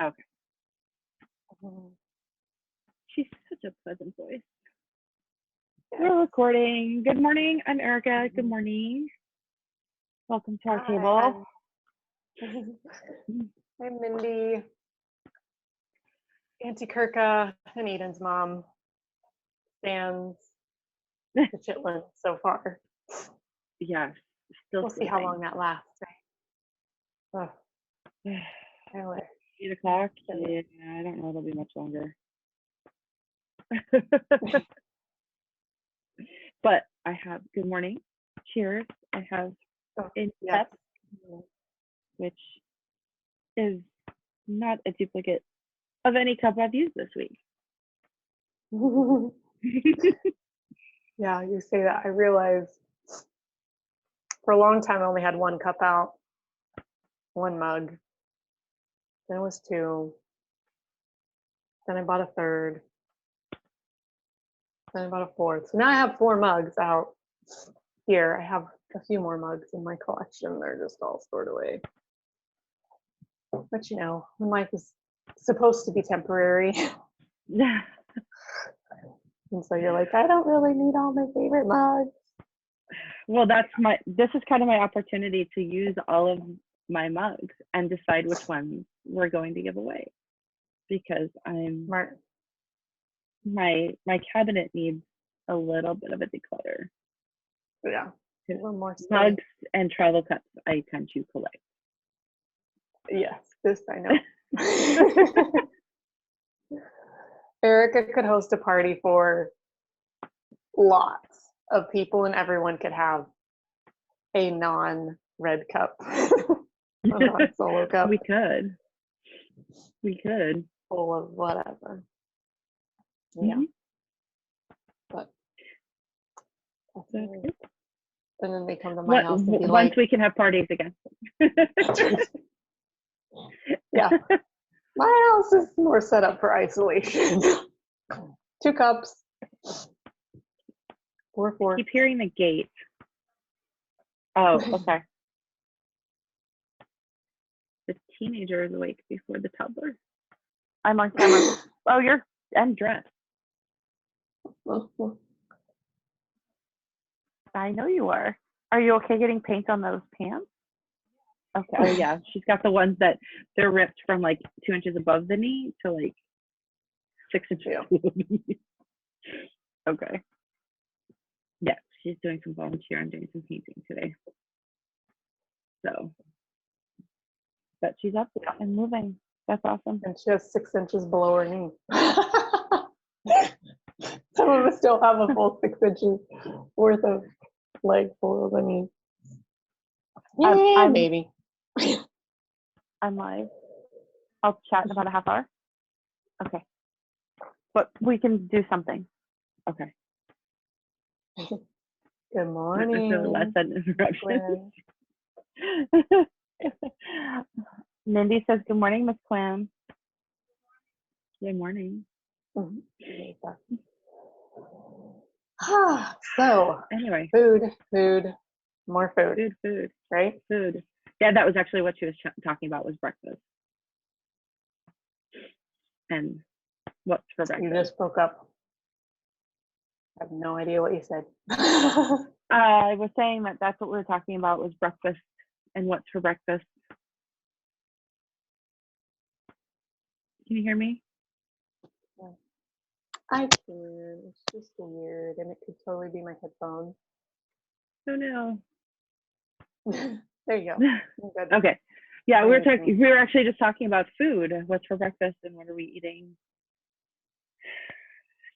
Okay. Mhm. She's such a pleasant voice. Yes. We're recording. Good morning. I'm Erica. Mhm. Good morning. Welcome to our Hi, table. I'm Mindy, Auntie Kirka, and Eden's mom. Stands the chitlin so far. Yes. Still We'll see how long that lasts, right? sleeping. Anyway, 8 o'clock? Yeah. Yeah, I don't know. It'll be much longer. But I have good morning. Cheers. I have oh, in yes. cup, which is not a duplicate of any cup I've used this week. Yeah, you say that. I realized for a long time I only had one cup out, one mug. Then it was two. Then I bought a third. Then I bought a fourth. So now I have 4 mugs out here. I have a few more mugs in my collection. They're just all stored away. But you know, life is supposed to be temporary. And so you're like, I don't really need all my favorite mugs. Well, this is kind of my opportunity to use all of my mugs and decide which ones we're going to give away, because Smart. my cabinet needs a little bit of a declutter. Yeah. A little more space. Mugs and travel cups I tend to collect. Yes, this I know. Erica could host a party for lots of people and everyone could have a non-red cup. A non-solo cup. We could. Full of whatever. Yeah. Mhm. But that's That's nice. good. And then they come to my house and be Once like, we can have parties again. yeah. My house is more set up for isolation. 2 cups. 4. Keep hearing the gate. Oh, okay. The teenager is awake before the toddler. I'm on camera. Oh, I'm dressed. I know you are. Are you okay getting paint on those pants? Okay. Oh yeah, she's got the ones that they're ripped from like 2 inches above the knee to like 6 inches below the knee. Okay. Yeah, she's doing some volunteer and doing some painting today. So, but she's up and moving. That's awesome. And she has 6 inches below her knee. Some of us still have a full 6 inches worth of leg below the knee. Yeah, maybe. I'm live. I'll chat in about a half hour. Okay. But we can do something. Okay. Good morning. So less than interruption. Mindy says, good morning, Miss Clam. Good morning. So, anyway. Food, more food. Food. Right? Food. Yeah, that was actually what she was talking about, was breakfast. And what's for breakfast? You just spoke up. I have no idea what you said. I was saying that that's what we were talking about, was breakfast and what's for breakfast. Can you hear me? I can. It's just weird, and it could totally be my headphones. Oh no. There you go. Okay. Yeah, we were actually just talking about food. What's for breakfast and what are we eating?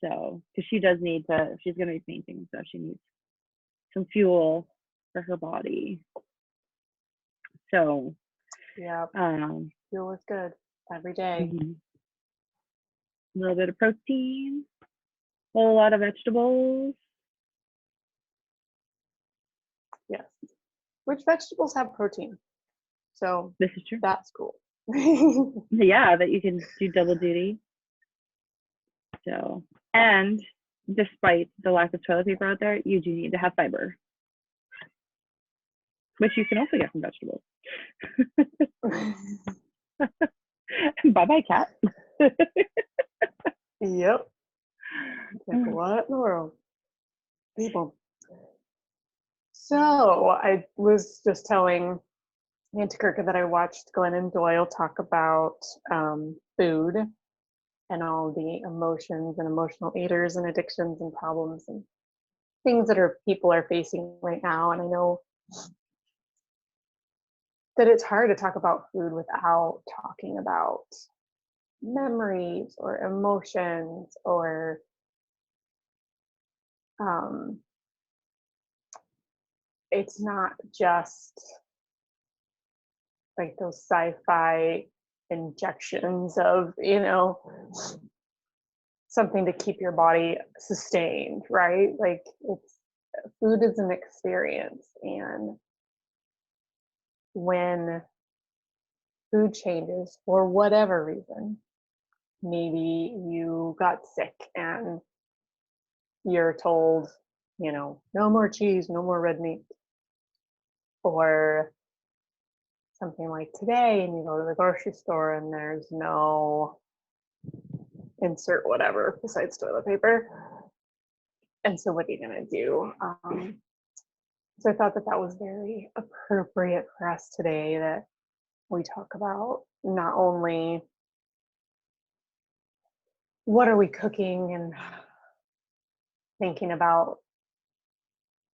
So, because she does need to, she's going to be painting, so she needs some fuel for her body. So, yeah, fuel is good every day. A little bit of protein, a whole lot of vegetables. Yes. Which vegetables have protein? So this is true. That's cool. Yeah, that you can do double duty. So, and despite the lack of toilet paper out there, you do need to have fiber, which you can also get from vegetables. Bye-bye, cat. Yep. Like, what in the world? People. So I was just telling Auntie Kirka that I watched Glennon Doyle talk about food and all the emotions and emotional eaters and addictions and problems and things that people are facing right now. And I know that it's hard to talk about food without talking about memories or emotions or it's not just like those sci-fi injections of, something to keep your body sustained, right? Like food is an experience, and when food changes for whatever reason, maybe you got sick and you're told, no more cheese, no more red meat, or something like today, and you go to the grocery store and there's no insert whatever besides toilet paper. And so what are you going to do? So I thought that was very appropriate for us today, that we talk about not only what are we cooking and thinking about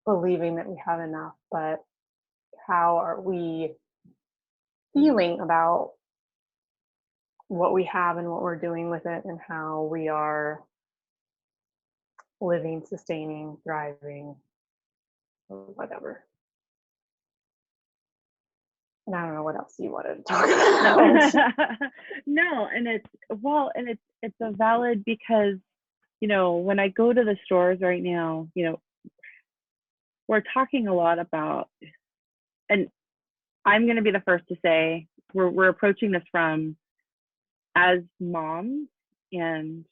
believing that we have enough, but how are we feeling about what we have and what we're doing with it, and how we are living, sustaining, thriving, or whatever. And I don't know what else you wanted to talk about. No, and it's a valid, because when I go to the stores right now, we're talking a lot about, and I'm going to be the first to say we're approaching this from, as moms and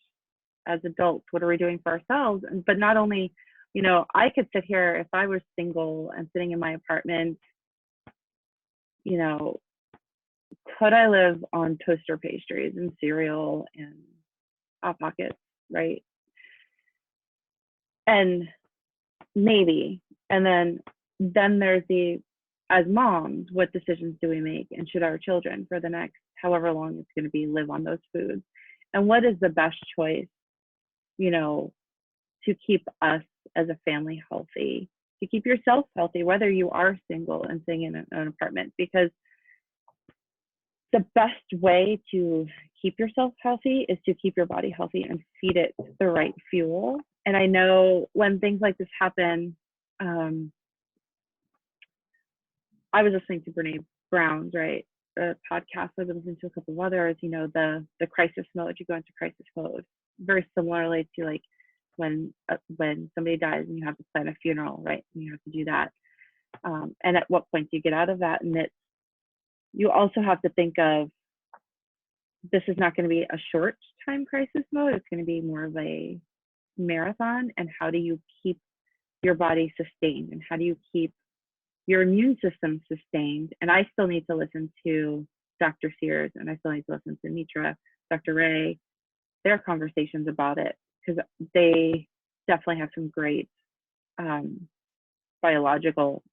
as adults, what are we doing for ourselves? But not only, I could sit here, if I was single and sitting in my apartment, could I live on toaster pastries and cereal and Hot Pockets, right? And maybe, and then there's as moms, what decisions do we make, and should our children, for the next however long it's going to be, live on those foods? And what is the best choice, to keep us as a family healthy, to keep yourself healthy, whether you are single and staying in an apartment? Because the best way to keep yourself healthy is to keep your body healthy and feed it the right fuel. And I know when things like this happen, I was listening to Brene Brown's, right, the podcast. I've been listening to a couple of others, the crisis mode. You go into crisis mode very similarly to like when somebody dies and you have to plan a funeral, right? And you have to do that. And at what point do you get out of that? And you also have to think of, this is not going to be a short time crisis mode. It's going to be more of a marathon. And how do you keep your body sustained? And how do you keep your immune system sustained? And I still need to listen to Dr. Sears, and I still need to listen to Mitra, Dr. Ray, their conversations about it, because they definitely have some great biological,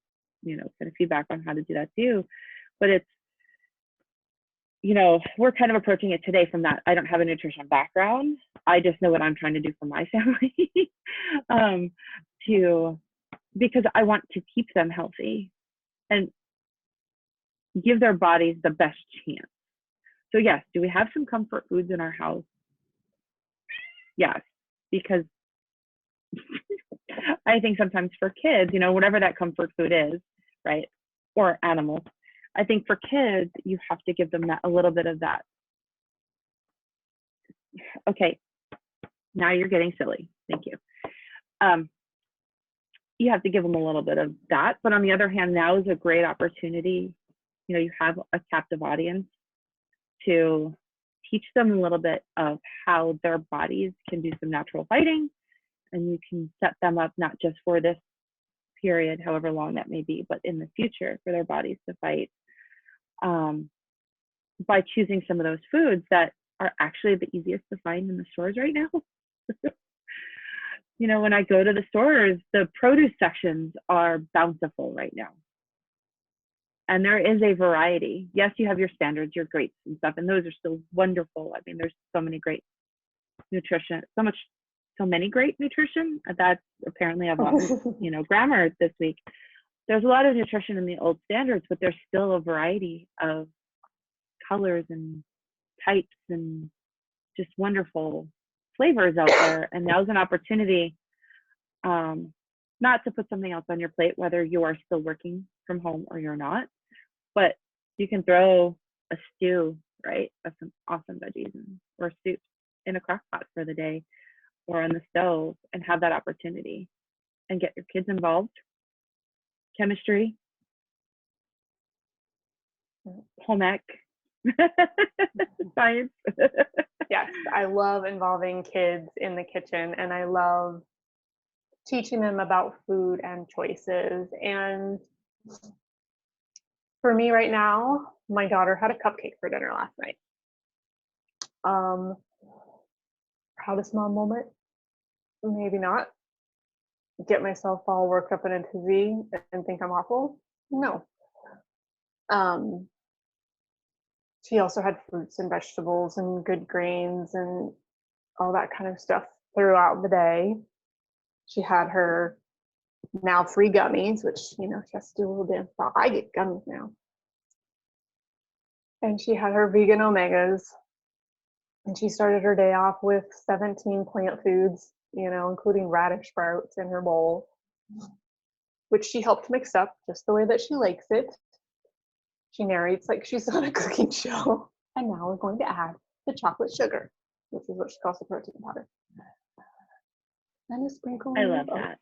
kind of feedback on how to do that too. But it's, we're kind of approaching it today from that. I don't have a nutrition background. I just know what I'm trying to do for my family, because I want to keep them healthy and give their bodies the best chance. So yes, do we have some comfort foods in our house? Yes, because I think sometimes for kids, whatever that comfort food is, right, or animals, I think for kids, you have to give them a little bit of that. Okay, now you're getting silly. Thank you. You have to give them a little bit of that. But on the other hand, now is a great opportunity. You have a captive audience to teach them a little bit of how their bodies can do some natural fighting, and you can set them up not just for this period, however long that may be, but in the future for their bodies to fight. by choosing some of those foods that are actually the easiest to find in the stores right now. You know, when I go to the stores, the produce sections are bountiful right now. And there is a variety. Yes, you have your standards, your grapes and stuff, and those are still wonderful. I mean, there's so many great nutrition, so many great nutrition. That's apparently I've lost, you know, grammar this week. There's a lot of nutrition in the old standards, but there's still a variety of colors and types and just wonderful flavors out there. And now's an opportunity not to put something else on your plate, whether you are still working from home or you're not, but you can throw a stew, right, of some awesome veggies or soup in a crock pot for the day or on the stove and have that opportunity and get your kids involved. Chemistry, home ec, science. Yes, I love involving kids in the kitchen, and I love teaching them about food and choices. And for me right now, my daughter had a cupcake for dinner last night. Proudest mom moment? Maybe not. Get myself all worked up in a tizzy and think I'm awful? No. She also had fruits and vegetables and good grains and all that kind of stuff throughout the day. She had her now free gummies, which, you know, she has to do a little dance about. I get gummies now. And she had her vegan omegas. And she started her day off with 17 plant foods, you know, including radish sprouts in her bowl, which she helped mix up just the way that she likes it. She narrates like she's on a cooking show. And now we're going to add the chocolate sugar, which is what she calls the protein powder. And a sprinkle. I love that.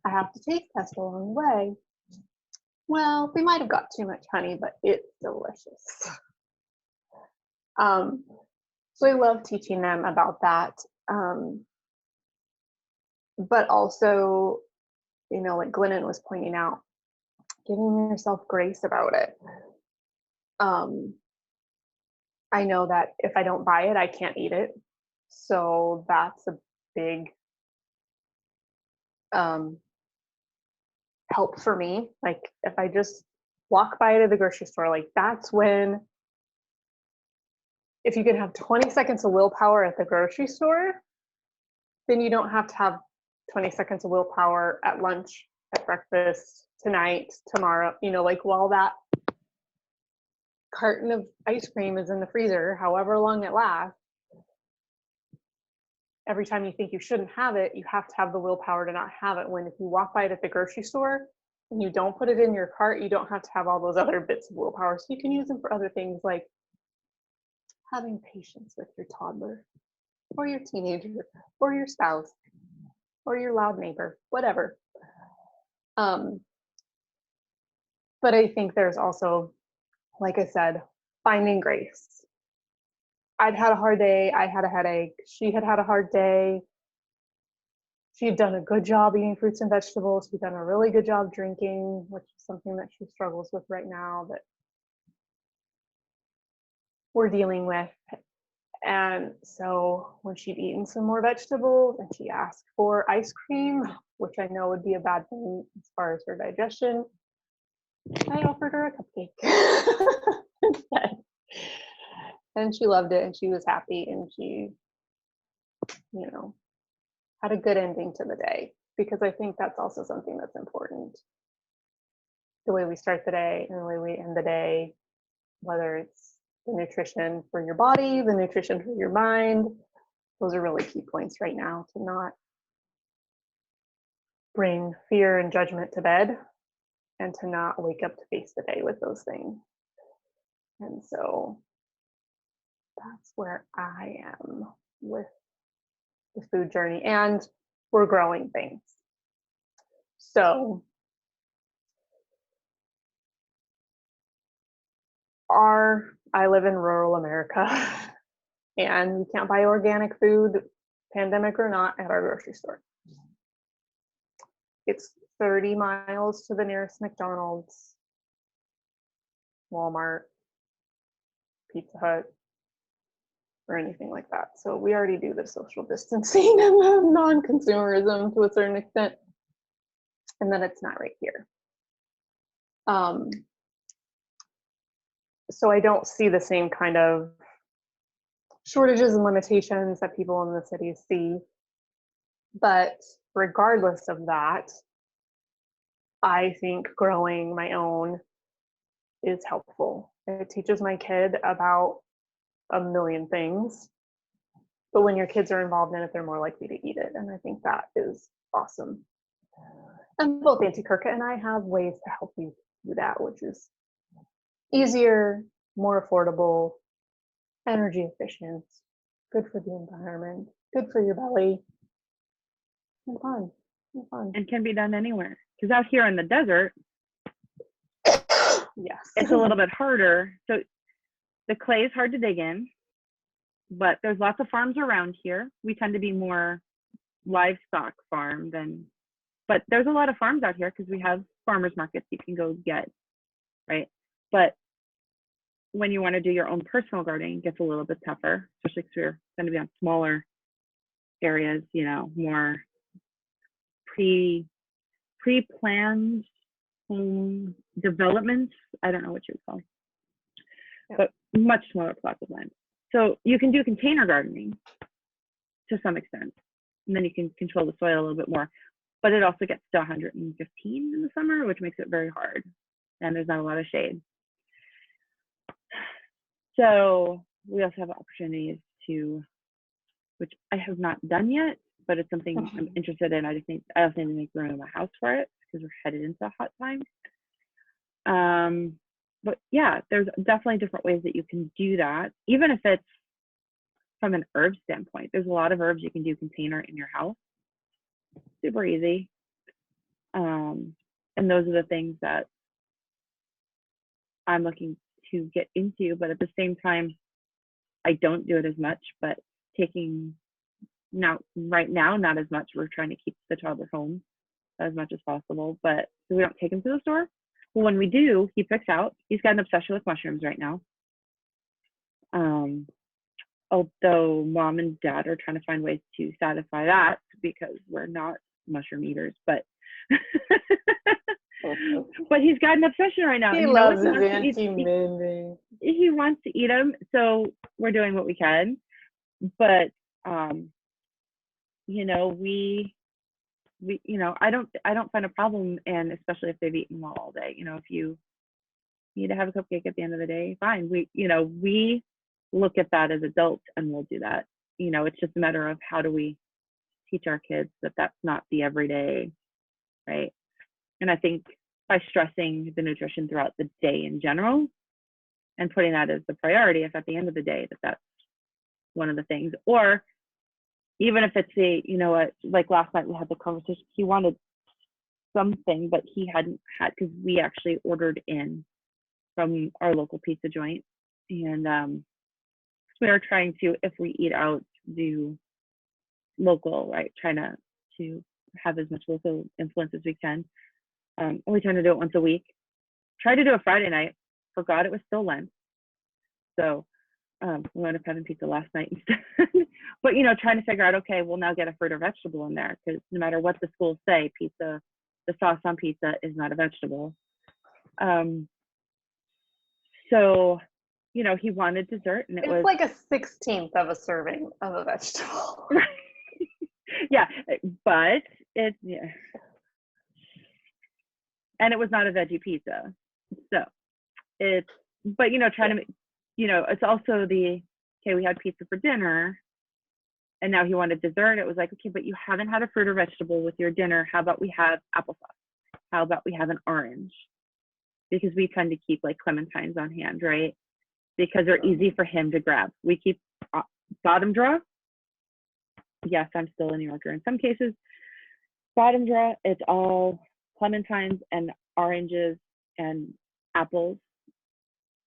I have to taste test along the way. Well, we might have got too much honey, but it's delicious. So I love teaching them about that. But also, you know, like Glennon was pointing out, giving yourself grace about it. I know that if I don't buy it, I can't eat it. So that's a big help for me. Like if I just walk by it at the grocery store, like that's when, if you can have 20 seconds of willpower at the grocery store, then you don't have to have 20 seconds of willpower at lunch, at breakfast, tonight, tomorrow, you know, like while that carton of ice cream is in the freezer, however long it lasts, every time you think you shouldn't have it, you have to have the willpower to not have it. When if you walk by it at the grocery store and you don't put it in your cart, you don't have to have all those other bits of willpower. So you can use them for other things like having patience with your toddler or your teenager or your spouse or your loud neighbor, whatever. But I think there's also, like I said, finding grace. I'd had a hard day. I had a headache. She had had a hard day. She had done a good job eating fruits and vegetables. She'd done a really good job drinking, which is something that she struggles with right now that we're dealing with. And so when she'd eaten some more vegetables and she asked for ice cream, which I know would be a bad thing as far as her digestion, I offered her a cupcake instead. And she loved it and she was happy and she, you know, had a good ending to the day, because I think that's also something that's important. The way we start the day and the way we end the day, whether it's the nutrition for your body, the nutrition for your mind, those are really key points right now, to not bring fear and judgment to bed and to not wake up to face the day with those things. And so that's where I am with the food journey, and we're growing things. So I live in rural America and we can't buy organic food, pandemic or not, at our grocery store. It's 30 miles to the nearest McDonald's. Walmart, Pizza Hut, or anything like that. So we already do the social distancing and the non-consumerism to a certain extent. And then it's not right here. So I don't see the same kind of shortages and limitations that people in the cities see. But regardless of that, I think growing my own is helpful. It teaches my kid about a million things. But when your kids are involved in it, they're more likely to eat it. And I think that is awesome. And both Auntie Kirka and I have ways to help you do that, which is easier, more affordable, energy efficient, good for the environment, good for your belly, and fun. And fun. And can be done anywhere. Because out here in the desert, Yes. it's a little bit harder. So the clay is hard to dig in, but there's lots of farms around here. We tend to be more livestock farm than, but there's a lot of farms out here because we have farmers markets you can go get, right? But when you want to do your own personal gardening, it gets a little bit tougher, especially because we're going to be on smaller areas, you know, more pre-planned home developments. I don't know what you would call, but much smaller plots of land. So you can do container gardening to some extent, and then you can control the soil a little bit more. But it also gets to 115 in the summer, which makes it very hard, and there's not a lot of shade. So we also have opportunities to, which I have not done yet, but it's something I'm interested in. I also need to make room in my house for it because we're headed into a hot time. But yeah, there's definitely different ways that you can do that, even if it's from an herb standpoint. There's a lot of herbs you can do container in your house. Super easy. And those are the things that I'm looking to get into, but at the same time, I don't do it as much, but right now, not as much. We're trying to keep the toddler home as much as possible, but so we don't take him to the store. Well, when we do, he picks out. He's got an obsession with mushrooms right now. Although mom and dad are trying to find ways to satisfy that because we're not mushroom eaters, but but he's got an obsession right now. He loves his Auntie Mindy. He wants to eat them, so we're doing what we can. But you know, we you know, I don't find a problem, and especially if they've eaten well all day. You know, if you need to have a cupcake at the end of the day, fine. We look at that as adults and we'll do that. You know, it's just a matter of how do we teach our kids that that's not the everyday, right? And I think by stressing the nutrition throughout the day in general and putting that as the priority, if at the end of the day that's one of the things, or even if it's like last night we had the conversation, he wanted something, but he hadn't had, because we actually ordered in from our local pizza joint. And we are trying to, if we eat out, do local, right? Trying to have as much local influence as we can. We tend to do it once a week. Tried to do a Friday night, forgot it was still Lent. So we wound up having pizza last night instead. But, trying to figure out, okay, we'll now get a fruit or vegetable in there, because no matter what the schools say, pizza, the sauce on pizza is not a vegetable. So, he wanted dessert, and it's like a 16th of a serving of a vegetable. Yeah, but and it was not a veggie pizza. So trying to make, it's also okay, we had pizza for dinner and now he wanted dessert. It was like, okay, but you haven't had a fruit or vegetable with your dinner. How about we have applesauce? How about we have an orange? Because we tend to keep like clementines on hand, right? Because they're easy for him to grab. We keep bottom drawer. Yes, I'm still a New Yorker in some cases. Bottom drawer, it's all clementines and oranges and apples.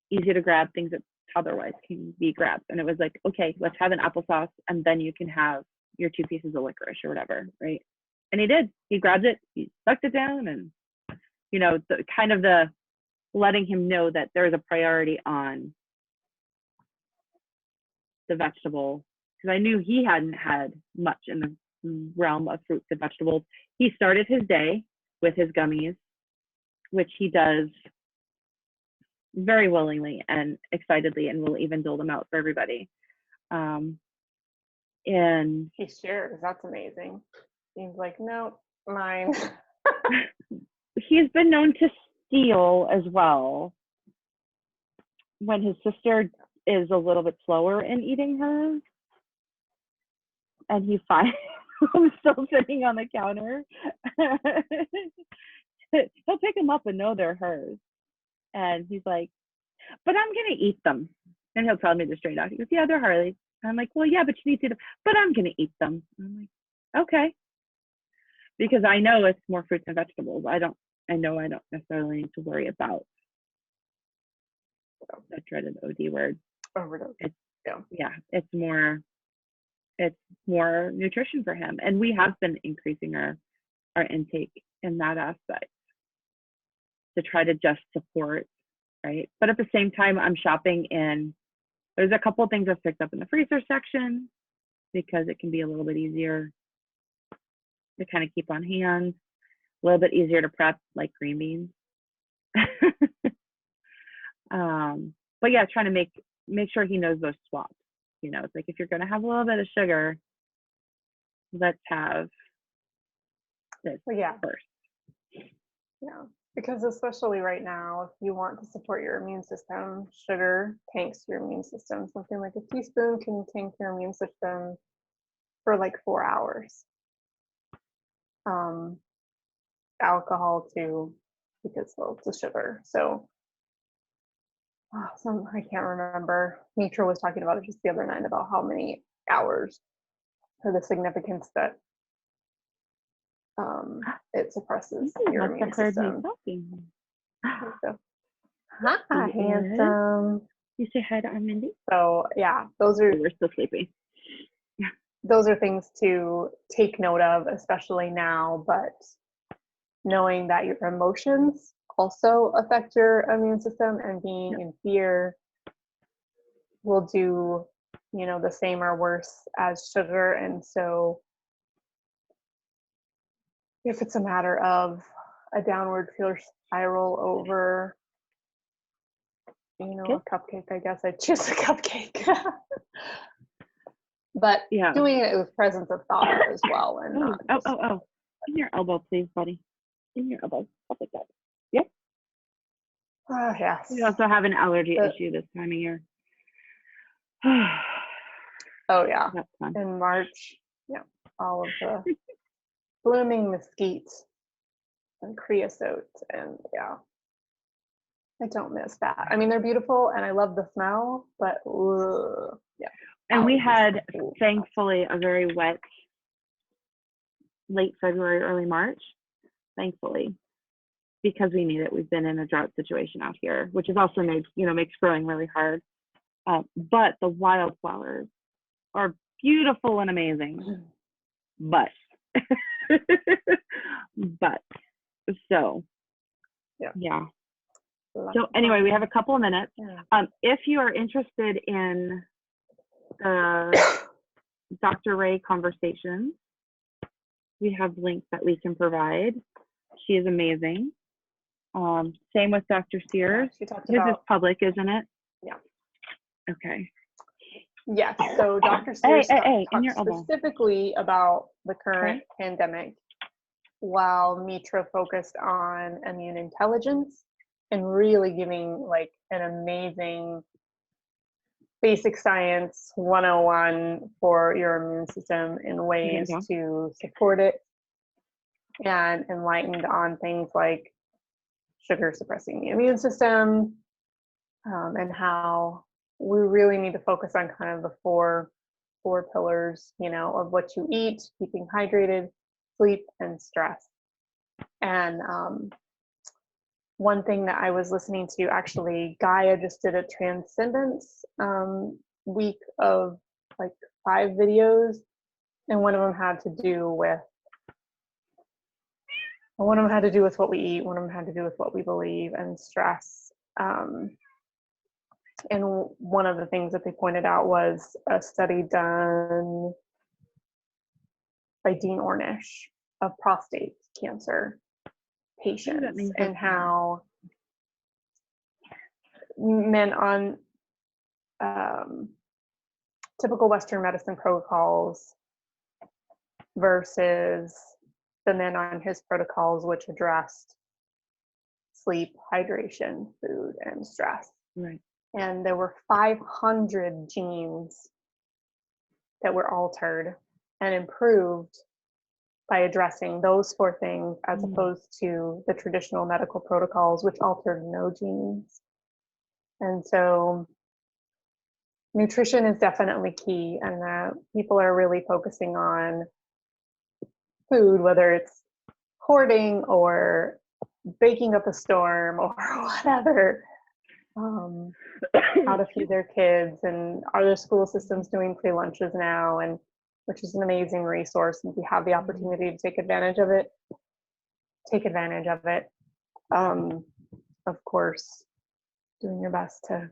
Easy to grab, things that otherwise can be grabbed. And it was like, okay, let's have an applesauce, and then you can have your 2 pieces of licorice or whatever, right? And he did. He grabbed it, he sucked it down, and the letting him know that there's a priority on the vegetable, because I knew he hadn't had much in the realm of fruits and vegetables. He started his day with his gummies, which he does very willingly and excitedly, and will even dole them out for everybody. And He shares. That's amazing. He's like, nope, mine. he's been known to steal as well when his sister is a little bit slower in eating hers, and he finds him still sitting on the counter. He'll pick them up and know they're hers, and he's like, but I'm gonna eat them. And he'll tell me this straight out. He goes, yeah, they're Harley's. And I'm like, well, yeah, but you need to eat them. But I'm gonna eat them. And I'm like, okay, because I know it's more fruits and vegetables. I know I don't necessarily need to worry about that dreaded OD word. Overdose. Yeah, it's more nutrition for him, and we have been increasing our intake in that aspect to try to just support, right? But at the same time, I'm shopping in. There's a couple of things I've picked up in the freezer section because it can be a little bit easier to kind of keep on hand, a little bit easier to prep, like green beans. But yeah, trying to make sure he knows those swaps. You know, it's like, if you're going to have a little bit of sugar, let's have this first. Yeah, because especially right now, if you want to support your immune system, sugar tanks your immune system. Something like a teaspoon can tank your immune system for like 4 hours. Alcohol too, because well, it's a sugar. So I can't remember. Mitra was talking about it just the other night about how many hours, or the significance that it suppresses your immune system. So, hi, handsome. You say hi to our Mindy. So yeah, we're still sleeping. Those are things to take note of, especially now. But knowing that your emotions also affect your immune system, and being in fear will do, the same or worse as sugar. And so if it's a matter of a downward spiral over, a cupcake, I guess I'd choose a cupcake. But doing it with presence of thought as well. And in your elbow, please, buddy. In your elbow. Up like that. Yep. Yes. We also have an allergy issue this time of year. Oh yeah. That's fun. In March, all of the blooming mesquite and creosote, and I don't miss that. I mean, they're beautiful and I love the smell, but And we had, thankfully, a very wet late February, early March, thankfully, because we need it. We've been in a drought situation out here, which has also makes growing really hard. But the wildflowers are beautiful and amazing. But so anyway, we have a couple of minutes. If you are interested in Dr. Ray conversations, we have links that we can provide. She is amazing. Same with Dr. Sears. His is public, isn't it? Yeah. Okay. Yes. So Dr. Sears talks specifically about the current pandemic, while Mitra focused on immune intelligence and really giving like an amazing basic science 101 for your immune system in ways to support it, and enlightened on things like sugar suppressing the immune system, and how we really need to focus on kind of the four pillars, of what you eat, keeping hydrated, sleep, and stress. And one thing that I was listening to, actually, Gaia just did a transcendence week of like 5 videos, and one of them had to do with what we eat, one of them had to do with what we believe, and stress And one of the things that they pointed out was a study done by Dean Ornish of prostate cancer patients and how men on typical Western medicine protocols versus the men on his protocols, which addressed sleep, hydration, food, and stress. Right. And there were 500 genes that were altered and improved by addressing those 4 things, as opposed to the traditional medical protocols, which altered no genes. And so nutrition is definitely key, and people are really focusing on food, whether it's hoarding or baking up a storm or whatever, how to feed their kids, and are their school systems doing free lunches now, and which is an amazing resource. And if you have the opportunity to take advantage of it, take advantage of it. Of course, doing your best to,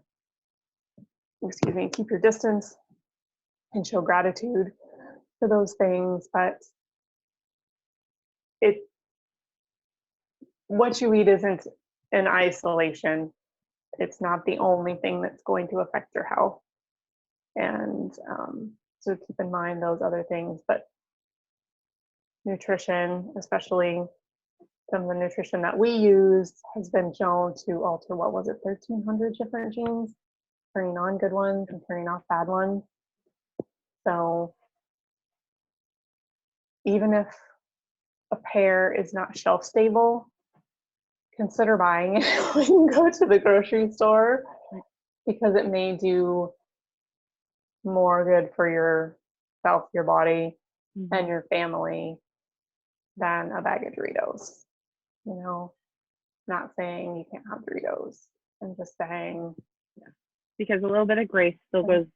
keep your distance and show gratitude for those things. But what you eat isn't in isolation. It's not the only thing that's going to affect your health. And so keep in mind those other things. But nutrition, especially some of the nutrition that we use, has been shown to alter, 1,300 different genes, turning on good ones and turning off bad ones. So even if a pear is not shelf stable, consider buying it when you go to the grocery store, because it may do more good for yourself, your body, and your family than a bag of Doritos. Not saying you can't have Doritos. I'm just saying, because a little bit of grace still goes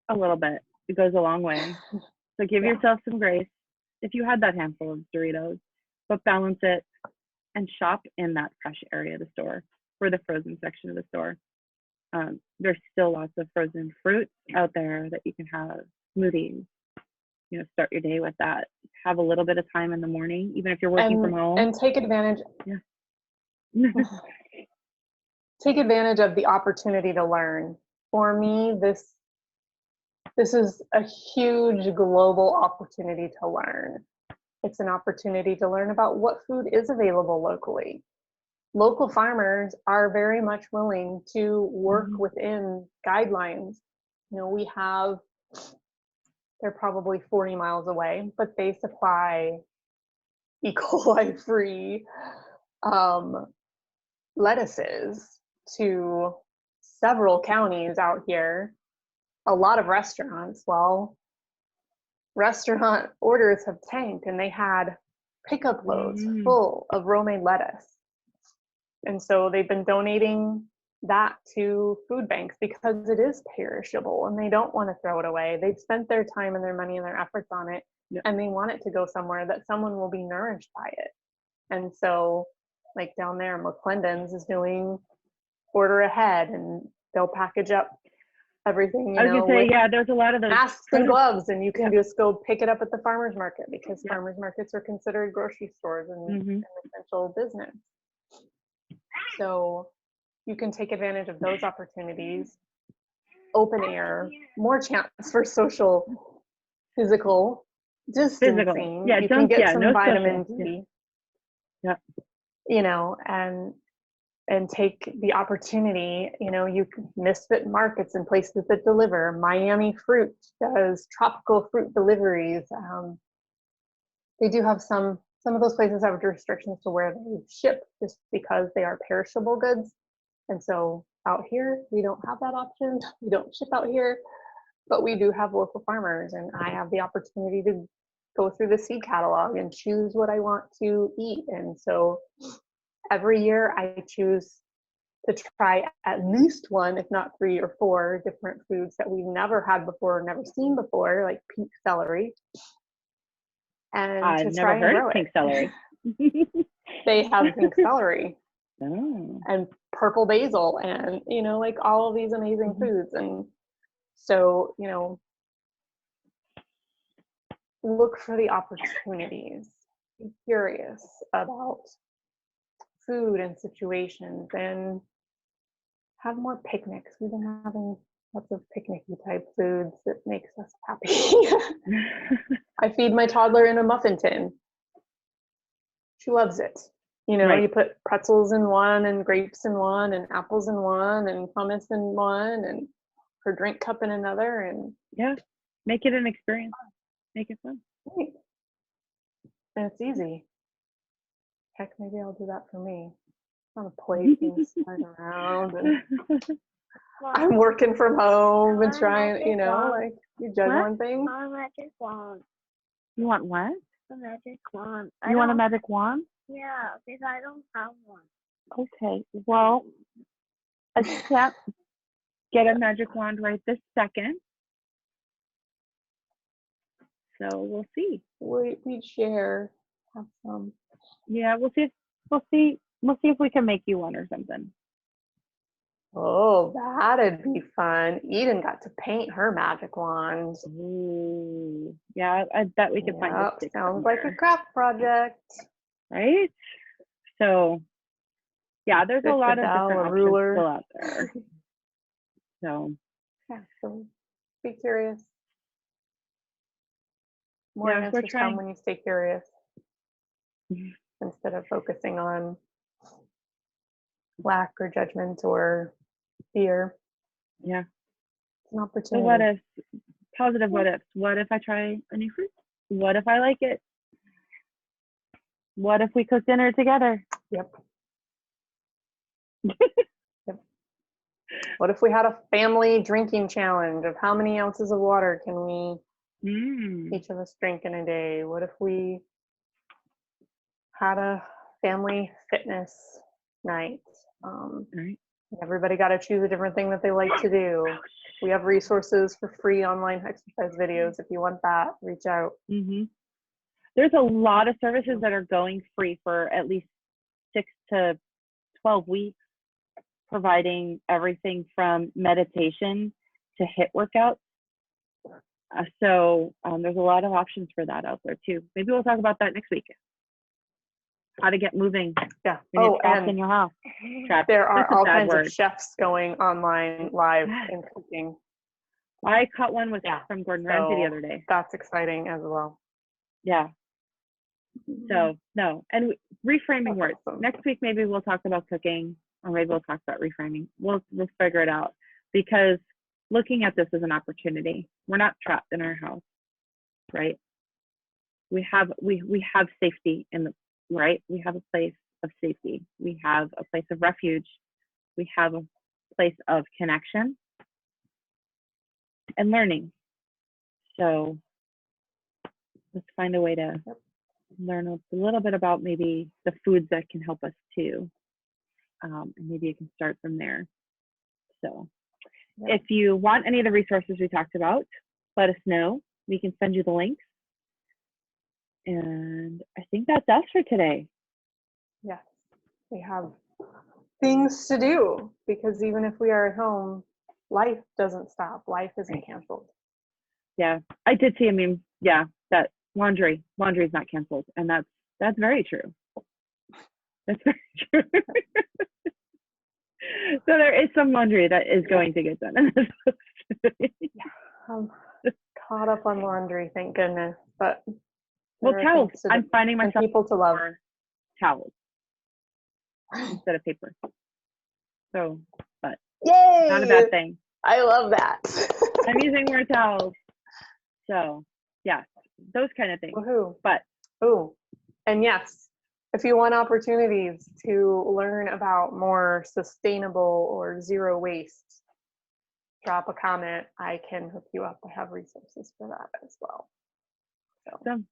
a little bit. It goes a long way. So give yourself some grace if you had that handful of Doritos, but balance it and shop in that fresh area of the store or the frozen section of the store. There's still lots of frozen fruits out there that you can have smoothies. Start your day with that. Have a little bit of time in the morning, even if you're working from home. And take advantage. Take advantage of the opportunity to learn. For me, this is a huge global opportunity to learn. It's an opportunity to learn about what food is available locally. Local farmers are very much willing to work within guidelines. They're probably 40 miles away, but they supply E. coli free lettuces to several counties out here. A lot of restaurants, restaurant orders have tanked, and they had pickup loads full of romaine lettuce. And so they've been donating that to food banks because it is perishable and they don't want to throw it away. They've spent their time and their money and their efforts on it, and they want it to go somewhere that someone will be nourished by it. And so, like down there, McClendon's is doing order ahead, and they'll package up everything. I was gonna say, there's a lot of those masks and gloves, and you can just go pick it up at the farmers market, because farmers markets are considered grocery stores and an essential business. So you can take advantage of those opportunities. Open air, more chance for social, physical distancing. You can get some vitamin D. And take the opportunity. You can Misfit Markets and places that deliver. Miami Fruit does tropical fruit deliveries. They do have some of those places have restrictions to where they ship, just because they are perishable goods. And so out here, we don't have that option. We don't ship out here, but we do have local farmers, and I have the opportunity to go through the seed catalog and choose what I want to eat. And so every year I choose to try at least one, if not 3 or 4 different foods that we've never had before, never seen before, like pink celery. And I've never heard of pink celery. They have pink celery. Oh. And purple basil and, you know, like all of these amazing foods. And so, you know, look for the opportunities, be curious about food and situations, and have more picnics. We've been having lots of picnicky type foods that makes us happy. I feed my toddler in a muffin tin. She loves it. You know, Right. you put pretzels in one and grapes in one and apples in one and hummus in one and her drink cup in another. And Yeah, make it an experience. Make it fun. right. And it's easy. Heck, maybe I'll do that for me. On a plate and slide around. And I'm working from home and trying, you know, like you juggling things. A magic wand. You want what? A magic wand. You want a magic wand? Yeah, because I don't have one. Okay. Well, I can't get a magic wand right this second. So we'll see. We'd share. Have some. Yeah, we'll see if we can make you one or something. Oh, that'd be fun. Eden got to paint her magic wand. Ooh. Yeah, I bet we could find a Yep, stick sounds like a somewhere, craft project. right? So yeah, there's a Stick, lot a of dowel, different a options ruler. still out there. So Yeah, so be curious. More yeah, we're answers trying. come when you stay curious instead of focusing on lack or judgment or fear. Yeah. It's an So opportunity. what if, positive what ifs? What if I try a new fruit? What if I like it? What if we cook dinner together? Yep. Yep. What if we had a family drinking challenge of how many ounces of water can we each of us drink in a day? What if we had a family fitness night? Right. Everybody got to choose a different thing that they like to do. We have resources for free online exercise videos. If you want that, reach out. There's a lot of services that are going free for at least 6 to 12 weeks, providing everything from meditation to HIIT workouts. So there's a lot of options for that out there too. Maybe we'll talk about that next week. How to get moving. Yeah. When you're trapped and in your house. Trapped. there are That's a all bad kinds word. of chefs going online live and cooking. I caught one with Yeah. from Gordon Ramsay the So other day. that's exciting as well. Yeah. So no, and reframing That's words. awesome. Next week maybe we'll talk about cooking, or maybe we'll talk about reframing. We'll figure it out, because looking at this as an opportunity. We're not trapped in our house, right? We have safety in the right. We have a place of safety. We have a place of refuge. We have a place of connection and learning. So let's find a way to learn a little bit about maybe the foods that can help us too. And maybe you can start from there. So if you want any of the resources we talked about, let us know. We can send you the links. And I think that's us for today. Yes, we have things to do, because even if we are at home, life doesn't stop. Life isn't canceled. Yeah, I did see a meme. Yeah, that laundry is not canceled, and that's very true. That's very true. So there is some laundry that is going to get done. I'm caught up on laundry, thank goodness. But well, there are towels. things to do I'm finding and myself people to love. more towels instead of paper. So, but Yay! not a bad thing. I love that. I'm using more towels. So, yeah, those kind of things. Woohoo! But And yes, if you want opportunities to learn about more sustainable or zero waste, drop a comment. I can hook you up. I have resources for that as well. So.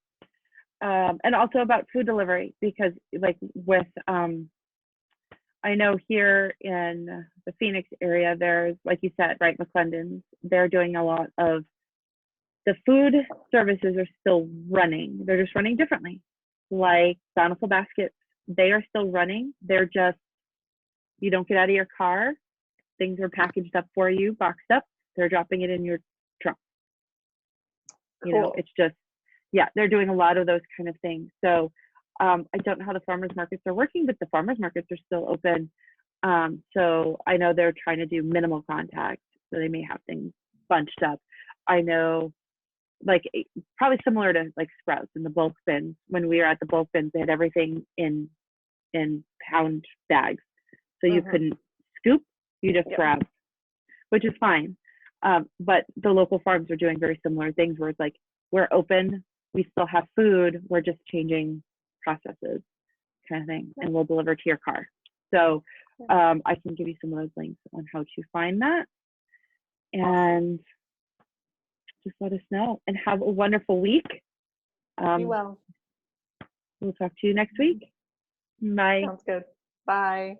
And also about food delivery, because like with I know here in the Phoenix area, there's, like you said, right, McClendon's, they're doing a lot of, the food services are still running. They're just running differently. Like Bountiful Baskets, they are still running. They're just You don't get out of your car. Things are packaged up for you, boxed up. They're dropping it in your trunk. You know, Cool. it's just, yeah, they're doing a lot of those kind of things. So I don't know how the farmers markets are working, but the farmers markets are still open. So I know they're trying to do minimal contact, so they may have things bunched up. I know, like probably similar to like Sprouts in the bulk bins. When we were at the bulk bins, they had everything in pound bags, so you Mhm. couldn't scoop, you just Yep. grab, which is fine. But the local farms are doing very similar things where it's like, we're open, we still have food, we're just changing processes kind of thing, and we'll deliver to your car. So I can give you some of those links on how to find that. And just let us know and have a wonderful week. Be well. We'll talk to you next week. Bye. Sounds good. Bye.